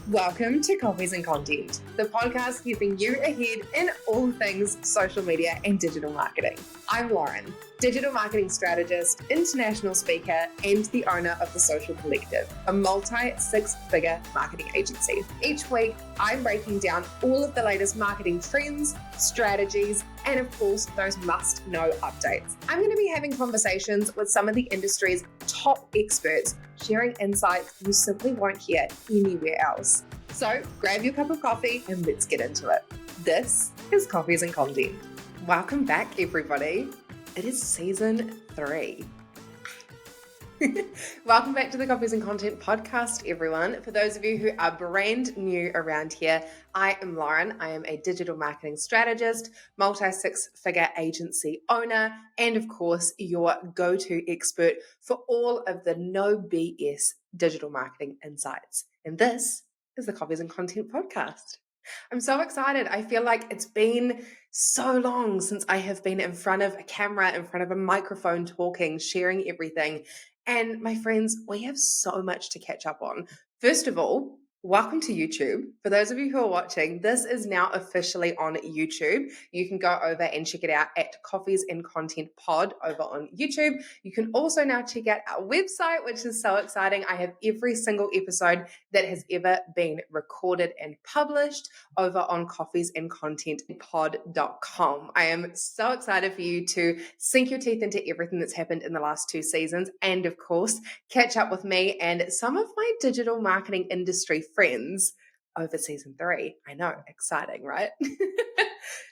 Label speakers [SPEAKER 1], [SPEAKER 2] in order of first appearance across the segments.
[SPEAKER 1] Welcome to Coffees and Content, the podcast keeping you ahead in all things social media and digital marketing. I'm Lauren, digital marketing strategist, international speaker, and the owner of The Social Collective, a multi-six-figure marketing agency. Each week, I'm breaking down all of the latest marketing trends, strategies, and of course, those must-know updates. I'm going to be having conversations with some of the industry's top experts, sharing insights you simply won't hear anywhere else. So grab your cup of coffee and let's get into it. This is Coffees and Content. Welcome back, everybody. It is season 3. Welcome back to the Coffees and Content podcast, everyone. For those of you who are brand new around here, I am Lauren. I am a digital marketing strategist, multi-six-figure agency owner, and of course, your go-to expert for all of the no BS digital marketing insights. And this is the Coffees and Content podcast. I'm so excited. I feel like it's been so long since I have been in front of a camera, in front of a microphone, talking, sharing everything. And my friends, we have so much to catch up on. First of all, welcome to YouTube. For those of you who are watching, this is now officially on YouTube. You can go over and check it out at Coffees and Content Pod over on YouTube. You can also now check out our website, which is so exciting. I have every single episode that has ever been recorded and published over on coffeesandcontentpod.com. I am so excited for you to sink your teeth into everything that's happened in the last 2 seasons and, of course, catch up with me and some of my digital marketing industry friends over season 3. I know, exciting, right?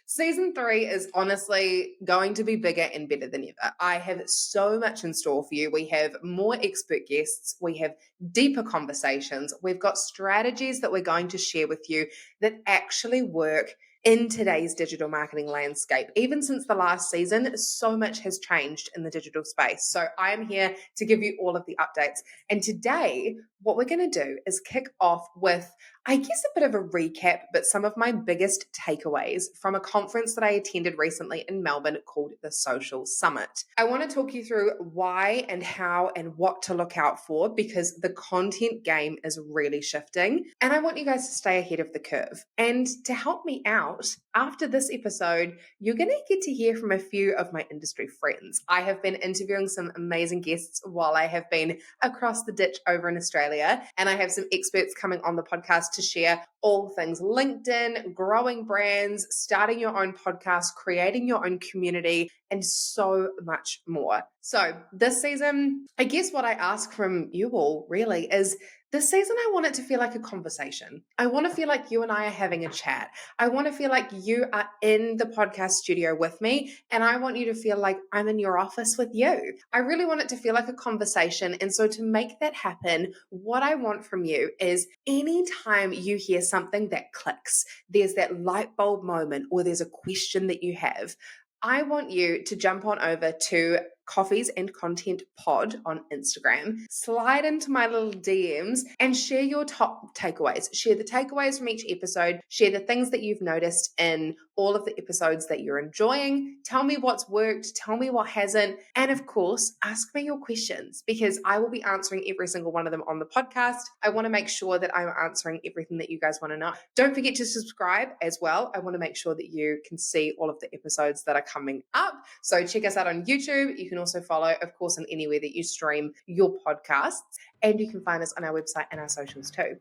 [SPEAKER 1] Season 3 is honestly going to be bigger and better than ever. I have so much in store for you. We have more expert guests. We have deeper conversations. We've got strategies that we're going to share with you that actually work in today's digital marketing landscape. Even since the last season, so much has changed in the digital space. So I'm here to give you all of the updates. And today, what we're going to do is kick off with, I guess, a bit of a recap, but some of my biggest takeaways from a conference that I attended recently in Melbourne called the Social Summit. I want to talk you through why and how and what to look out for because the content game is really shifting. And I want you guys to stay ahead of the curve. And to help me out, after this episode, you're going to get to hear from a few of my industry friends. I have been interviewing some amazing guests while I have been across the ditch over in Australia, and I have some experts coming on the podcast to share all things LinkedIn, growing brands, starting your own podcast, creating your own community, and so much more. So this season, I guess what I ask from you all really is this season, I want it to feel like a conversation. I want to feel like you and I are having a chat. I want to feel like you are in the podcast studio with me, and I want you to feel like I'm in your office with you. I really want it to feel like a conversation. And so to make that happen, what I want from you is anytime you hear something that clicks, there's that light bulb moment, or there's a question that you have, I want you to jump on over to Coffees and Content Pod on Instagram, slide into my little DMs and share your top takeaways. Share the takeaways from each episode, share the things that you've noticed in all of the episodes that you're enjoying. Tell me what's worked, tell me what hasn't, and of course, ask me your questions because I will be answering every single one of them on the podcast. I want to make sure that I'm answering everything that you guys want to know. Don't forget to subscribe as well. I want to make sure that you can see all of the episodes that are coming up. So check us out on YouTube. You can also follow, of course, on anywhere that you stream your podcasts, and you can find us on our website and our socials too.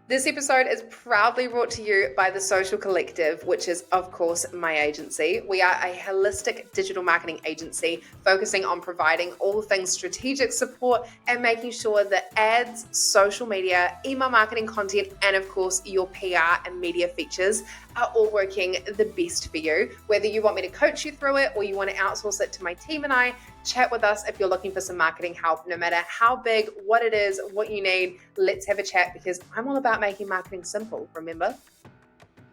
[SPEAKER 1] This episode is proudly brought to you by The Social Collective, which is, of course, my agency. We are a holistic digital marketing agency focusing on providing all things strategic support and making sure that ads, social media, email marketing content, and of course, your PR and media features are all working the best for you. Whether you want me to coach you through it or you want to outsource it to my team and I, chat with us if you're looking for some marketing help. No matter how big, what it is, what you need, let's have a chat because I'm all about making marketing simple, remember?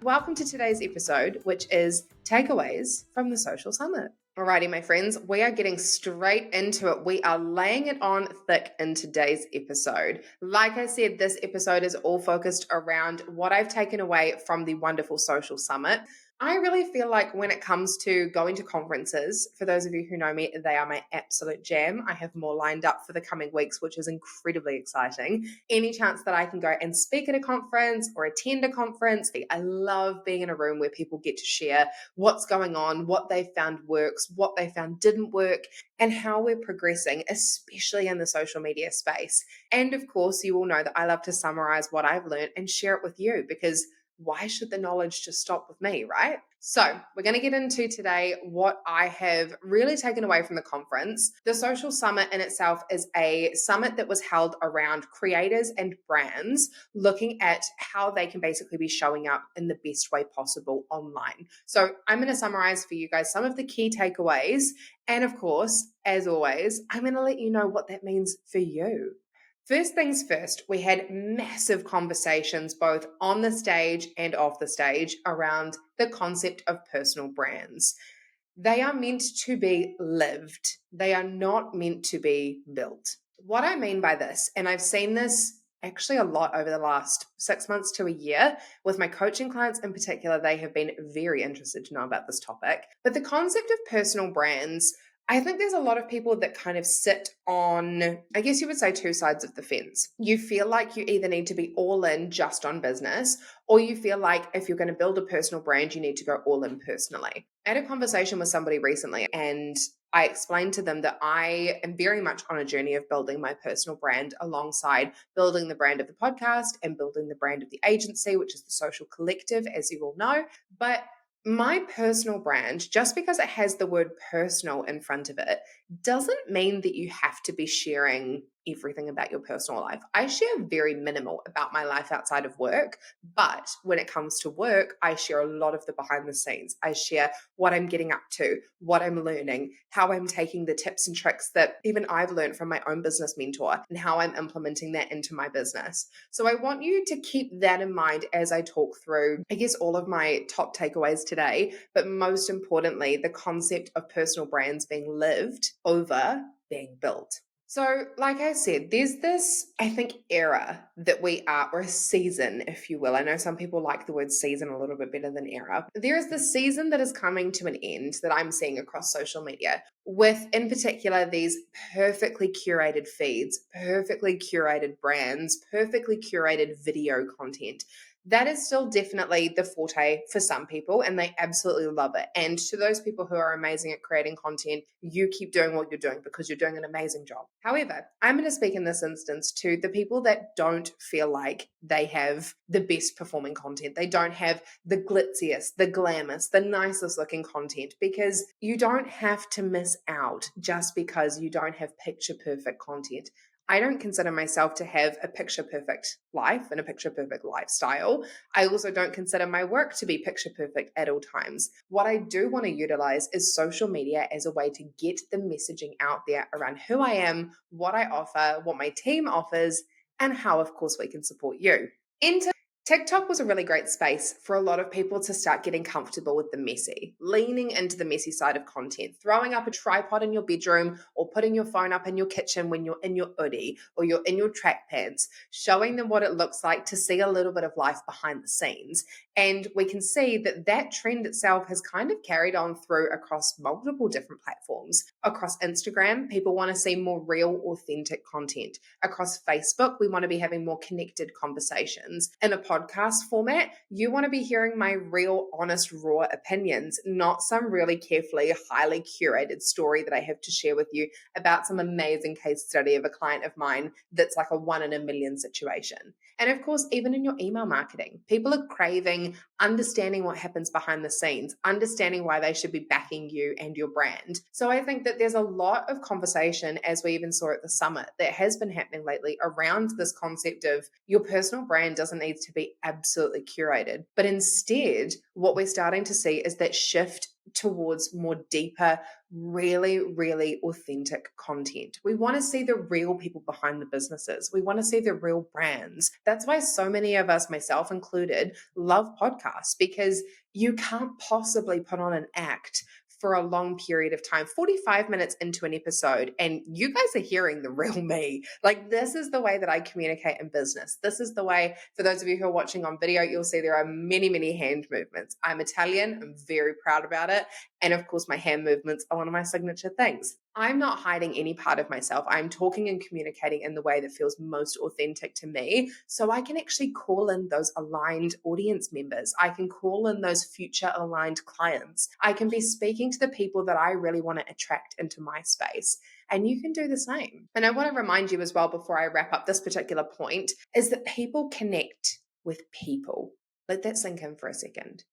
[SPEAKER 1] Welcome to today's episode, which is takeaways from the Social Summit. Alrighty, my friends, we are getting straight into it. We are laying it on thick in today's episode. Like I said, this episode is all focused around what I've taken away from the wonderful Social Summit. I really feel like when it comes to going to conferences, for those of you who know me, they are my absolute jam. I have more lined up for the coming weeks, which is incredibly exciting. Any chance that I can go and speak at a conference or attend a conference, I love being in a room where people get to share what's going on, what they found works, what they found didn't work, and how we're progressing, especially in the social media space. And of course, you all know that I love to summarize what I've learned and share it with you because why should the knowledge just stop with me, right? So, we're going to get into today what I have really taken away from the conference. The Social Summit in itself is a summit that was held around creators and brands looking at how they can basically be showing up in the best way possible online. So, I'm going to summarize for you guys some of the key takeaways. And of course, as always, I'm going to let you know what that means for you. First things first, we had massive conversations both on the stage and off the stage around the concept of personal brands. They are meant to be lived, they are not meant to be built. What I mean by this, and I've seen this actually a lot over the last 6 months to a year with my coaching clients in particular, they have been very interested to know about this topic. But the concept of personal brands, I think there's a lot of people that kind of sit on, I guess you would say, two sides of the fence. You feel like you either need to be all in just on business, or you feel like if you're going to build a personal brand, you need to go all in personally. I had a conversation with somebody recently and I explained to them that I am very much on a journey of building my personal brand alongside building the brand of the podcast and building the brand of the agency, which is the Social Collective, as you all know. But my personal brand, just because it has the word personal in front of it, doesn't mean that you have to be sharing everything about your personal life. I share very minimal about my life outside of work, but when it comes to work, I share a lot of the behind the scenes. I share what I'm getting up to, what I'm learning, how I'm taking the tips and tricks that even I've learned from my own business mentor and how I'm implementing that into my business. So I want you to keep that in mind as I talk through, I guess, all of my top takeaways today, but most importantly, the concept of personal brands being lived over being built. So, like I said, there's this, I think, era that we are, or a season, if you will. I know some people like the word season a little bit better than era. There is the season that is coming to an end that I'm seeing across social media with, in particular, these perfectly curated feeds, perfectly curated brands, perfectly curated video content. That is still definitely the forte for some people, and they absolutely love it. And to those people who are amazing at creating content, you keep doing what you're doing because you're doing an amazing job. However, I'm going to speak in this instance to the people that don't feel like they have the best performing content. They don't have the glitziest, the glamorous, the nicest looking content, because you don't have to miss out just because you don't have picture perfect content. I don't consider myself to have a picture perfect life and a picture perfect lifestyle. I also don't consider my work to be picture perfect at all times. What I do want to utilize is social media as a way to get the messaging out there around who I am, what I offer, what my team offers, and how, of course, we can support you. TikTok was a really great space for a lot of people to start getting comfortable with the messy, leaning into the messy side of content, throwing up a tripod in your bedroom or putting your phone up in your kitchen when you're in your hoodie or you're in your track pants, showing them what it looks like to see a little bit of life behind the scenes. And we can see that that trend itself has kind of carried on through across multiple different platforms. Across Instagram, people want to see more real, authentic content. Across Facebook, we want to be having more connected conversations. In a podcast format, you want to be hearing my real, honest, raw opinions, not some really carefully, highly curated story that I have to share with you about some amazing case study of a client of mine that's like a 1 in a million situation. And of course, even in your email marketing, people are craving understanding what happens behind the scenes, understanding why they should be backing you and your brand. So I think that there's a lot of conversation, as we even saw at the summit, that has been happening lately around this concept of your personal brand doesn't need to be absolutely curated, but instead, what we're starting to see is that shift towards more deeper, really, really authentic content. We want to see the real people behind the businesses. We want to see the real brands. That's why so many of us, myself included, love podcasts, because you can't possibly put on an act for a long period of time, 45 minutes into an episode, and you guys are hearing the real me. Like, this is the way that I communicate in business. This is the way, for those of you who are watching on video, you'll see there are many, many hand movements. I'm Italian. I'm very proud about it. And of course, my hand movements are one of my signature things. I'm not hiding any part of myself. I'm talking and communicating in the way that feels most authentic to me. So I can actually call in those aligned audience members. I can call in those future aligned clients. I can be speaking to the people that I really want to attract into my space. And you can do the same. And I want to remind you as well, before I wrap up this particular point, is that people connect with people. Let that sink in for a second.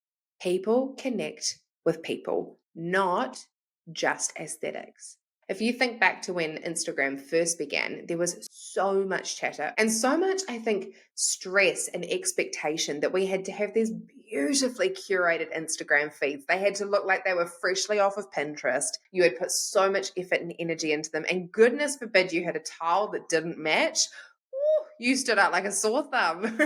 [SPEAKER 1] People connect with people, not just aesthetics. If you think back to when Instagram first began, there was so much chatter and so much, I think, stress and expectation that we had to have these beautifully curated Instagram feeds. They had to look like they were freshly off of Pinterest. You had put so much effort and energy into them, and goodness forbid you had a tile that didn't match. Ooh, you stood out like a sore thumb.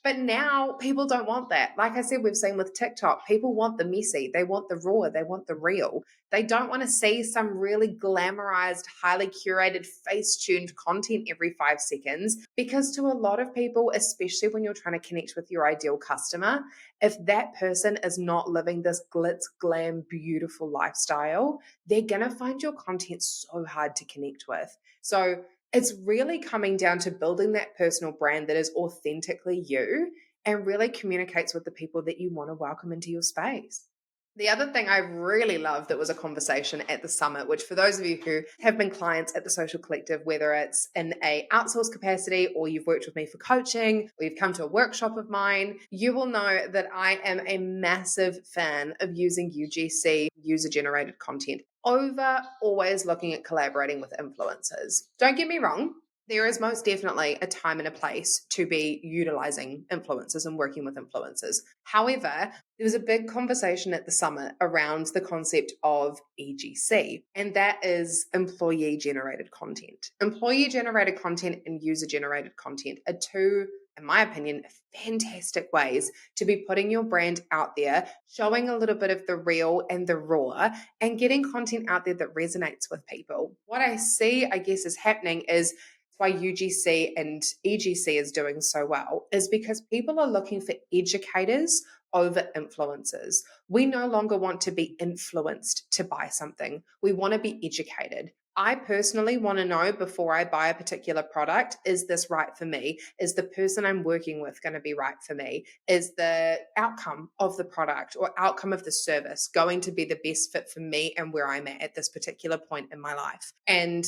[SPEAKER 1] But now people don't want that. Like I said, we've seen with TikTok, people want the messy, they want the raw, they want the real. They don't want to see some really glamorized, highly curated, face-tuned content every 5 seconds, because to a lot of people, especially when you're trying to connect with your ideal customer, if that person is not living this glitz, glam, beautiful lifestyle, they're going to find your content so hard to connect with. So it's really coming down to building that personal brand that is authentically you and really communicates with the people that you want to welcome into your space. The other thing I really love that was a conversation at the summit, which for those of you who have been clients at the Social Collective, whether it's in a outsourced capacity or you've worked with me for coaching or you've come to a workshop of mine, you will know that I am a massive fan of using UGC, user-generated content, over always looking at collaborating with influencers. Don't get me wrong. There is most definitely a time and a place to be utilizing influencers and working with influencers. However, there was a big conversation at the summit around the concept of EGC, and that is employee generated content. Employee generated content and user generated content are two, in my opinion, fantastic ways to be putting your brand out there, showing a little bit of the real and the raw, and getting content out there that resonates with people. What I see, I guess, is happening is why UGC and EGC is doing so well is because people are looking for educators over influencers. We no longer want to be influenced to buy something. We want to be educated. I personally want to know before I buy a particular product, is this right for me? Is the person I'm working with going to be right for me? Is the outcome of the product or outcome of the service going to be the best fit for me and where I'm at this particular point in my life? And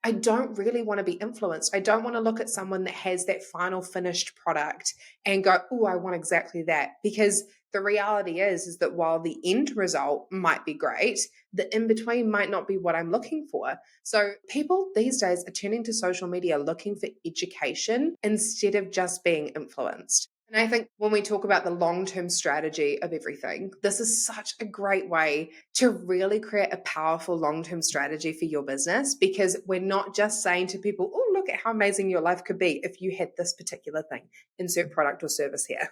[SPEAKER 1] I don't really want to be influenced. I don't want to look at someone that has that final finished product and go, oh, I want exactly that. Because the reality is that while the end result might be great, the in-between might not be what I'm looking for. So people these days are turning to social media looking for education instead of just being influenced. And I think when we talk about the long-term strategy of everything, this is such a great way to really create a powerful long-term strategy for your business, because we're not just saying to people, oh, look at how amazing your life could be if you had this particular thing, insert product or service here.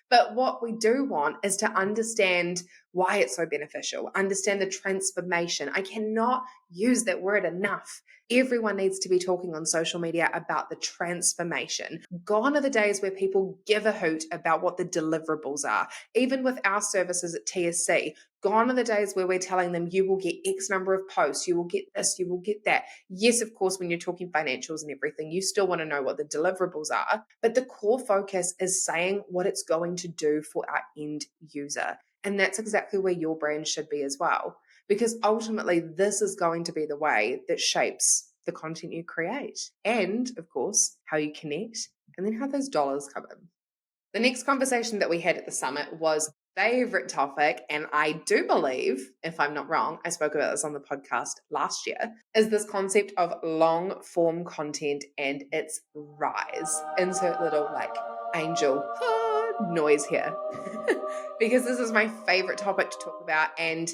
[SPEAKER 1] But what we do want is to understand why it's so beneficial, understand the transformation. I cannot use that word enough. Everyone needs to be talking on social media about the transformation. Gone are the days where people give a hoot about what the deliverables are. Even with our services at TSC, gone are the days where we're telling them you will get X number of posts, you will get this, you will get that. Yes, of course, when you're talking financials and everything, you still want to know what the deliverables are. But the core focus is saying what it's going to do for our end user. And that's exactly where your brand should be as well. Because ultimately, this is going to be the way that shapes the content you create. And, of course, how you connect and then how those dollars come in. The next conversation that we had at the summit was favorite topic, and I do believe, if I'm not wrong, I spoke about this on the podcast last year, is this concept of long form content and its rise. Insert little angel noise here because this is my favorite topic to talk about. And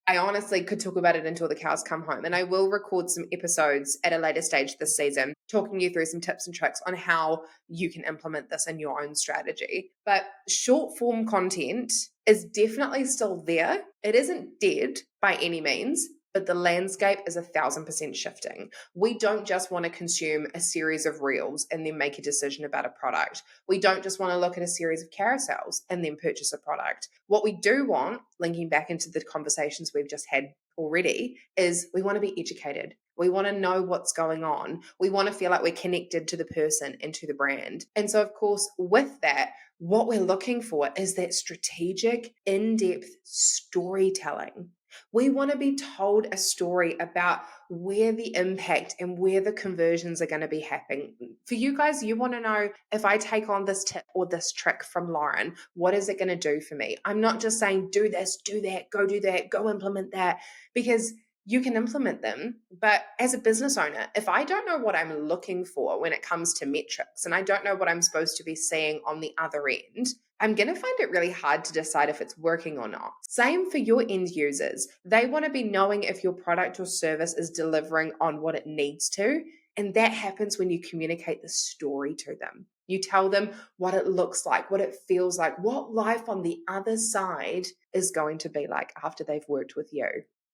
[SPEAKER 1] I honestly could talk about it until the cows come home. And I will record some episodes at a later stage this season, talking you through some tips and tricks on how you can implement this in your own strategy. But short form content is definitely still there. It isn't dead by any means, but the landscape is 1,000% shifting. We don't just want to consume a series of reels and then make a decision about a product. We don't just want to look at a series of carousels and then purchase a product. What we do want, linking back into the conversations we've just had already, is we want to be educated. We want to know what's going on. We want to feel like we're connected to the person and to the brand. And so, of course, with that, what we're looking for is that strategic, in-depth storytelling. We want to be told a story about where the impact and where the conversions are going to be happening. For you guys, you want to know, if I take on this tip or this trick from Lauren, what is it going to do for me? I'm not just saying do this, do that, go implement that, because you can implement them. But as a business owner, if I don't know what I'm looking for when it comes to metrics, and I don't know what I'm supposed to be seeing on the other end, I'm going to find it really hard to decide if it's working or not. Same for your end users. They want to be knowing if your product or service is delivering on what it needs to. And that happens when you communicate the story to them. You tell them what it looks like, what it feels like, what life on the other side is going to be like after they've worked with you.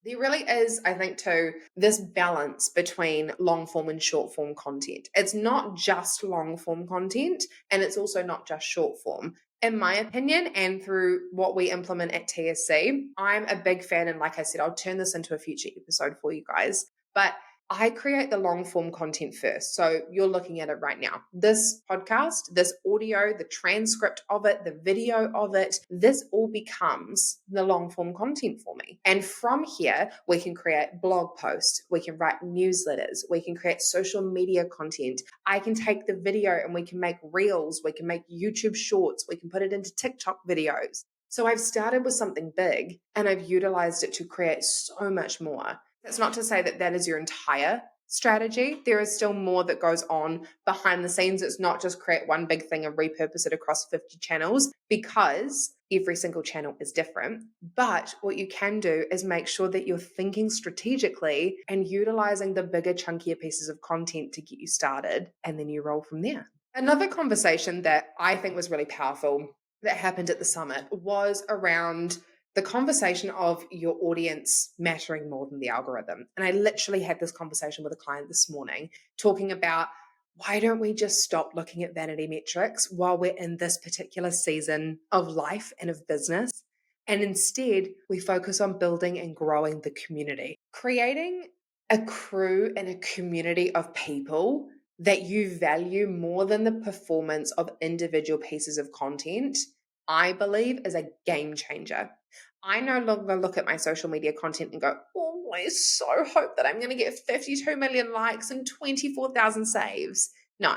[SPEAKER 1] There really is, I think, too, this balance between long form and short form content. It's not just long form content, and it's also not just short form. In my opinion, and through what we implement at TSC, I'm a big fan. And like I said, I'll turn this into a future episode for you guys. But I create the long form content first. So you're looking at it right now. This podcast, this audio, the transcript of it, the video of it, this all becomes the long form content for me. And from here, we can create blog posts, we can write newsletters, we can create social media content. I can take the video and we can make reels, we can make YouTube shorts, we can put it into TikTok videos. So I've started with something big and I've utilized it to create so much more. That's not to say that that is your entire strategy. There is still more that goes on behind the scenes. It's not just create one big thing and repurpose it across 50 channels, because every single channel is different. But what you can do is make sure that you're thinking strategically and utilizing the bigger, chunkier pieces of content to get you started, and then you roll from there. Another conversation that I think was really powerful that happened at the summit was around the conversation of your audience mattering more than the algorithm. And I literally had this conversation with a client this morning talking about, why don't we just stop looking at vanity metrics while we're in this particular season of life and of business? And instead, we focus on building and growing the community, creating a crew and a community of people that you value more than the performance of individual pieces of content, I believe, is a game changer. I no longer look at my social media content and go, oh, I so hope that I'm going to get 52 million likes and 24,000 saves. No,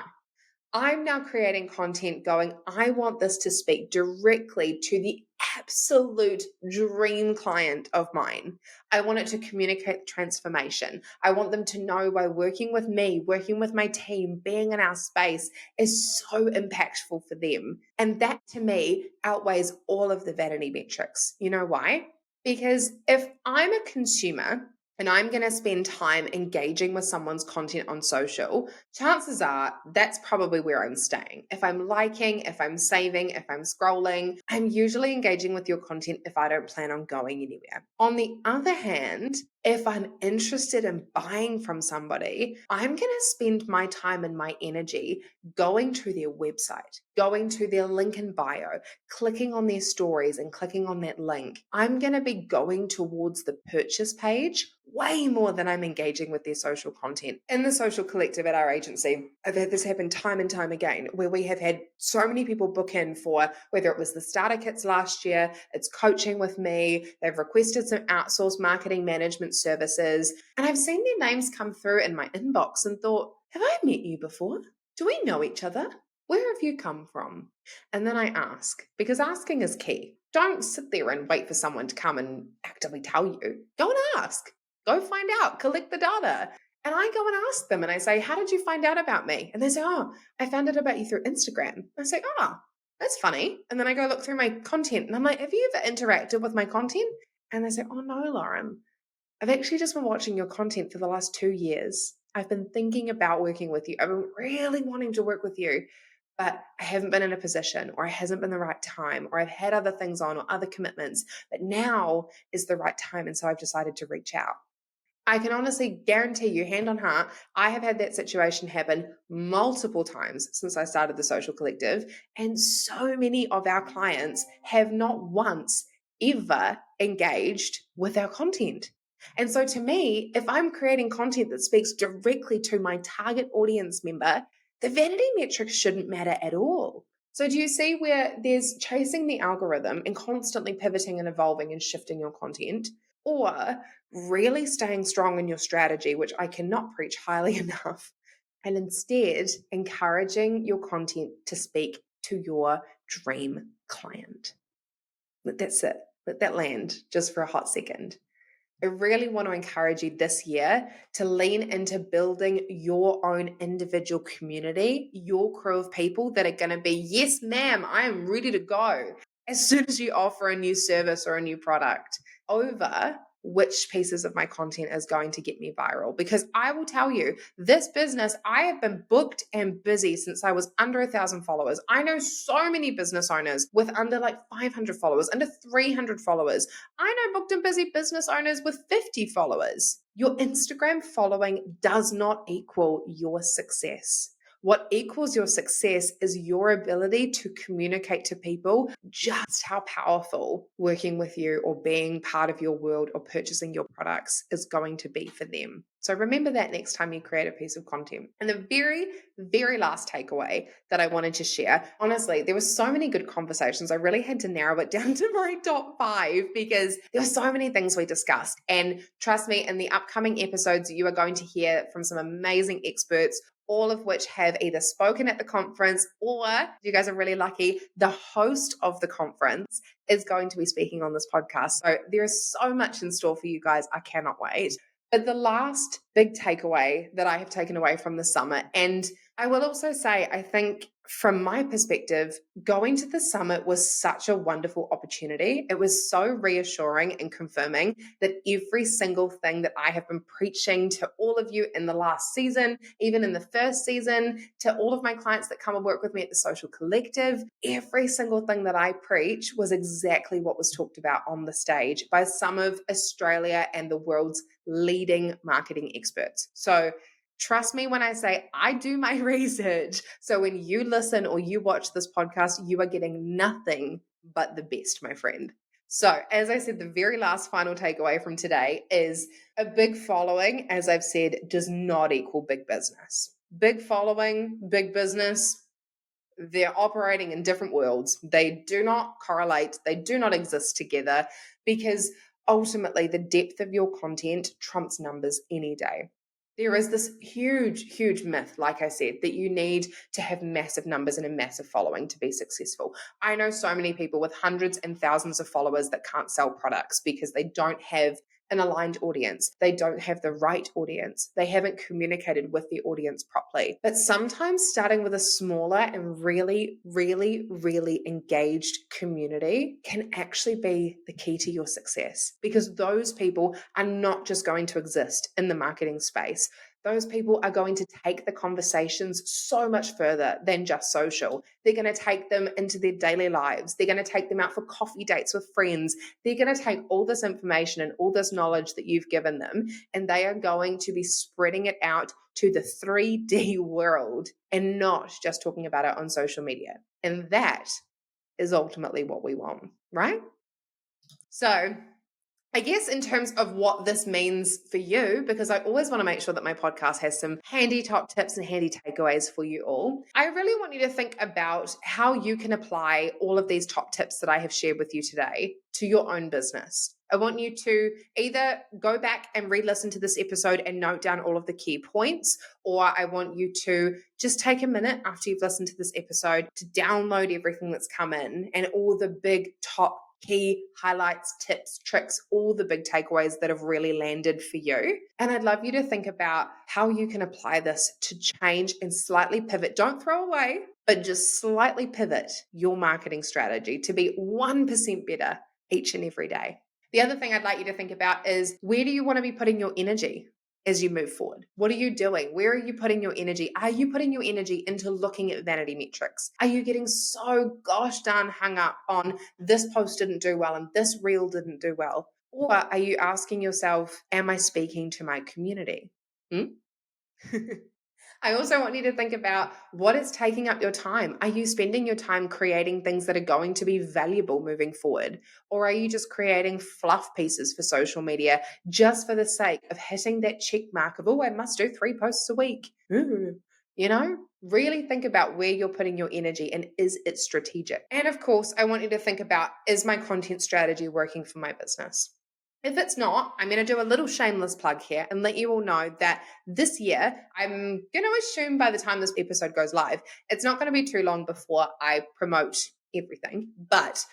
[SPEAKER 1] I'm now creating content going, I want this to speak directly to the absolute dream client of mine. I want it to communicate transformation. I want them to know by working with me, working with my team, being in our space is so impactful for them. And that to me outweighs all of the vanity metrics. You know why? Because if I'm a consumer and I'm going to spend time engaging with someone's content on social, chances are that's probably where I'm staying. If I'm liking, if I'm saving, if I'm scrolling, I'm usually engaging with your content if I don't plan on going anywhere. On the other hand, if I'm interested in buying from somebody, I'm going to spend my time and my energy going to their website, going to their link in bio, clicking on their stories and clicking on that link. I'm going to be going towards the purchase page way more than I'm engaging with their social content. In the social collective at our agency, I've had this happen time and time again, where we have had so many people book in for, whether it was the starter kits last year, it's coaching with me, they've requested some outsourced marketing management services, and I've seen their names come through in my inbox and thought, have I met you before? Do we know each other? Where have you come from? And then I ask, because asking is key. Don't sit there and wait for someone to come and actively tell you. Go and ask. Go find out. Collect the data. And I go and ask them and I say, how did you find out about me? And they say, oh, I found out about you through Instagram. I say, oh, that's funny. And then I go look through my content and I'm like, have you ever interacted with my content? And they say, oh no, Lauren, I've actually just been watching your content for the last 2 years. I've been thinking about working with you. I've been really wanting to work with you, but I haven't been in a position, or it hasn't been the right time, or I've had other things on or other commitments, but now is the right time. And so I've decided to reach out. I can honestly guarantee you, hand on heart, I have had that situation happen multiple times since I started the Social Collective. And so many of our clients have not once ever engaged with our content. And so to me, if I'm creating content that speaks directly to my target audience member, the vanity metrics shouldn't matter at all. So do you see where there's chasing the algorithm and constantly pivoting and evolving and shifting your content, or really staying strong in your strategy, which I cannot preach highly enough, and instead encouraging your content to speak to your dream client? Let that sit, let that land just for a hot second. I really want to encourage you this year to lean into building your own individual community, your crew of people that are going to be, yes, ma'am, I am ready to go as soon as you offer a new service or a new product, over which pieces of my content is going to get me viral. Because I will tell you, this business, I have been booked and busy since I was under 1,000 followers. I know so many business owners with under like 500 followers, under 300 followers. I know booked and busy business owners with 50 followers. Your Instagram following does not equal your success. What equals your success is your ability to communicate to people just how powerful working with you or being part of your world or purchasing your products is going to be for them. So remember that next time you create a piece of content. And the very, very last takeaway that I wanted to share, honestly, there were so many good conversations. I really had to narrow it down to my top 5 because there were so many things we discussed. And trust me, in the upcoming episodes, you are going to hear from some amazing experts, all of which have either spoken at the conference, or, you guys are really lucky, the host of the conference is going to be speaking on this podcast. So there is so much in store for you guys. I cannot wait. But the last big takeaway that I have taken away from the summit, and I will also say, I think from my perspective, going to the summit was such a wonderful opportunity. It was so reassuring and confirming that every single thing that I have been preaching to all of you in the last season, even in the first season, to all of my clients that come and work with me at the Social Collective, every single thing that I preach was exactly what was talked about on the stage by some of Australia and the world's leading marketing experts. So trust me when I say I do my research. So when you listen or you watch this podcast, you are getting nothing but the best, my friend. So as I said, the very last final takeaway from today is a big following, as I've said, does not equal big business. Big following, big business, they're operating in different worlds. They do not correlate. They do not exist together, because ultimately the depth of your content trumps numbers any day. There is this huge, huge myth, like I said, that you need to have massive numbers and a massive following to be successful. I know so many people with hundreds and thousands of followers that can't sell products because they don't have an aligned audience. They don't have the right audience. They haven't communicated with the audience properly. But sometimes starting with a smaller and really, really, really engaged community can actually be the key to your success, because those people are not just going to exist in the marketing space. Those people are going to take the conversations so much further than just social. They're going to take them into their daily lives. They're going to take them out for coffee dates with friends. They're going to take all this information and all this knowledge that you've given them, and they are going to be spreading it out to the 3D world and not just talking about it on social media. And that is ultimately what we want, right? So I guess in terms of what this means for you, because I always want to make sure that my podcast has some handy top tips and handy takeaways for you all, I really want you to think about how you can apply all of these top tips that I have shared with you today to your own business. I want you to either go back and re-listen to this episode and note down all of the key points, or I want you to just take a minute after you've listened to this episode to download everything that's come in and all the big top key highlights, tips, tricks, all the big takeaways that have really landed for you. And I'd love you to think about how you can apply this to change and slightly pivot. Don't throw away, but just slightly pivot your marketing strategy to be 1% better each and every day. The other thing I'd like you to think about is, where do you want to be putting your energy as you move forward? What are you doing? Where are you putting your energy? Are you putting your energy into looking at vanity metrics? Are you getting so gosh darn hung up on this post didn't do well and this reel didn't do well? Or are you asking yourself, am I speaking to my community? I also want you to think about what is taking up your time. Are you spending your time creating things that are going to be valuable moving forward? Or are you just creating fluff pieces for social media just for the sake of hitting that check mark of, oh, I must do 3 posts a week? You know, really think about where you're putting your energy and is it strategic? And of course, I want you to think about, is my content strategy working for my business? If it's not, I'm going to do a little shameless plug here and let you all know that this year, I'm going to assume by the time this episode goes live, it's not going to be too long before I promote everything, but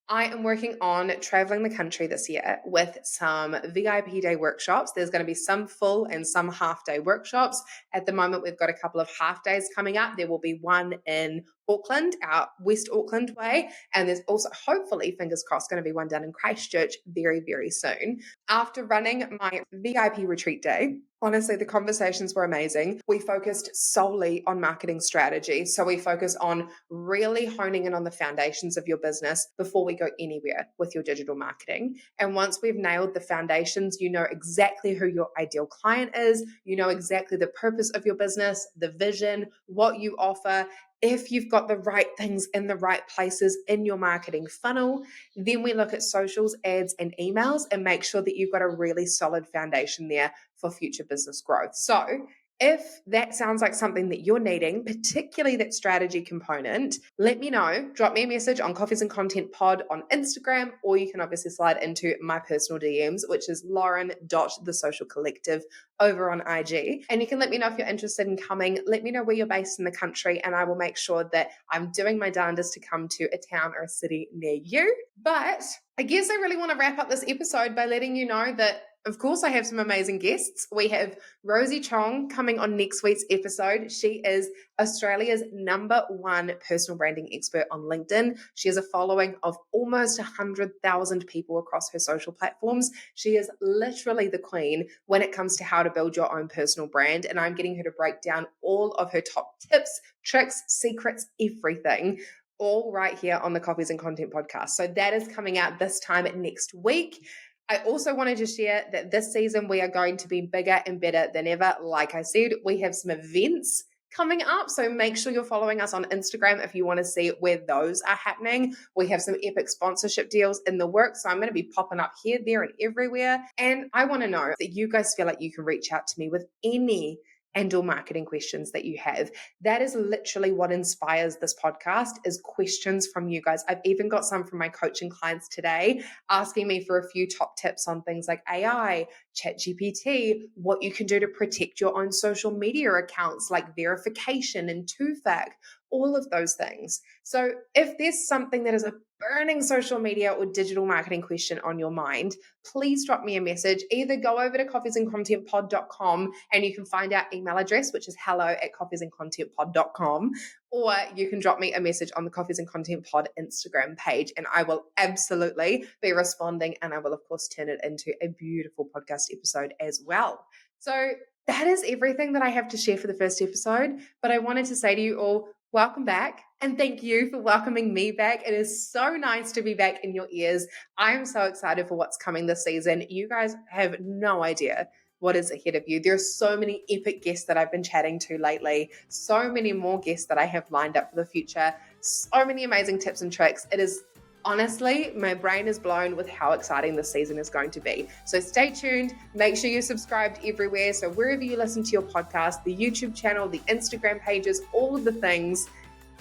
[SPEAKER 1] I am working on traveling the country this year with some VIP day workshops. There's going to be some full and some half day workshops. At the moment, we've got a couple of half days coming up. There will be one in Auckland, our West Auckland way. And there's also, hopefully, fingers crossed, going to be one down in Christchurch very, very soon. After running my VIP retreat day, honestly, the conversations were amazing. We focused solely on marketing strategy. So we focus on really honing in on the foundations of your business before we go anywhere with your digital marketing. And once we've nailed the foundations, you know exactly who your ideal client is. You know exactly the purpose of your business, the vision, what you offer. If you've got the right things in the right places in your marketing funnel, then we look at socials, ads, and emails and make sure that you've got a really solid foundation there for future business growth. So if that sounds like something that you're needing, particularly that strategy component, let me know. Drop me a message on Coffees and Content Pod on Instagram, or you can obviously slide into my personal DMs, which is lauren.thesocialcollective over on IG. And you can let me know if you're interested in coming. Let me know where you're based in the country, and I will make sure that I'm doing my darndest to come to a town or a city near you. But I guess I really want to wrap up this episode by letting you know that, of course, I have some amazing guests. We have Rosie Chong coming on next week's episode. She is Australia's #1 personal branding expert on LinkedIn. She has a following of almost 100,000 people across her social platforms. She is literally the queen when it comes to how to build your own personal brand. And I'm getting her to break down all of her top tips, tricks, secrets, everything, all right here on the Coffees and Content podcast. So that is coming out this time next week. I also wanted to share that this season we are going to be bigger and better than ever. Like I said, we have some events coming up, so make sure you're following us on Instagram if you want to see where those are happening. We have some epic sponsorship deals in the works, so I'm going to be popping up here, there, and everywhere. And I want to know that you guys feel like you can reach out to me with any and/or marketing questions that you have. That is literally what inspires this podcast, is questions from you guys. I've even got some from my coaching clients today asking me for a few top tips on things like AI, ChatGPT, what you can do to protect your own social media accounts like verification and two-fac, all of those things. So if there's something that is a burning social media or digital marketing question on your mind, please drop me a message. Either go over to coffeesandcontentpod.com and you can find our email address, which is hello@coffeesandcontentpod.com, or you can drop me a message on the Coffees and Content Pod Instagram page, and I will absolutely be responding, and I will, of course, turn it into a beautiful podcast episode as well. So that is everything that I have to share for the first episode, but I wanted to say to you all, welcome back, and thank you for welcoming me back. It is so nice to be back in your ears. I am so excited for what's coming this season. You guys have no idea what is ahead of you. There are so many epic guests that I've been chatting to lately, so many more guests that I have lined up for the future, so many amazing tips and tricks. It is honestly, my brain is blown with how exciting this season is going to be. So stay tuned. Make sure you're subscribed everywhere. So wherever you listen to your podcast, the YouTube channel, the Instagram pages, all of the things.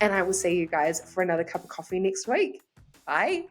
[SPEAKER 1] And I will see you guys for another cup of coffee next week. Bye.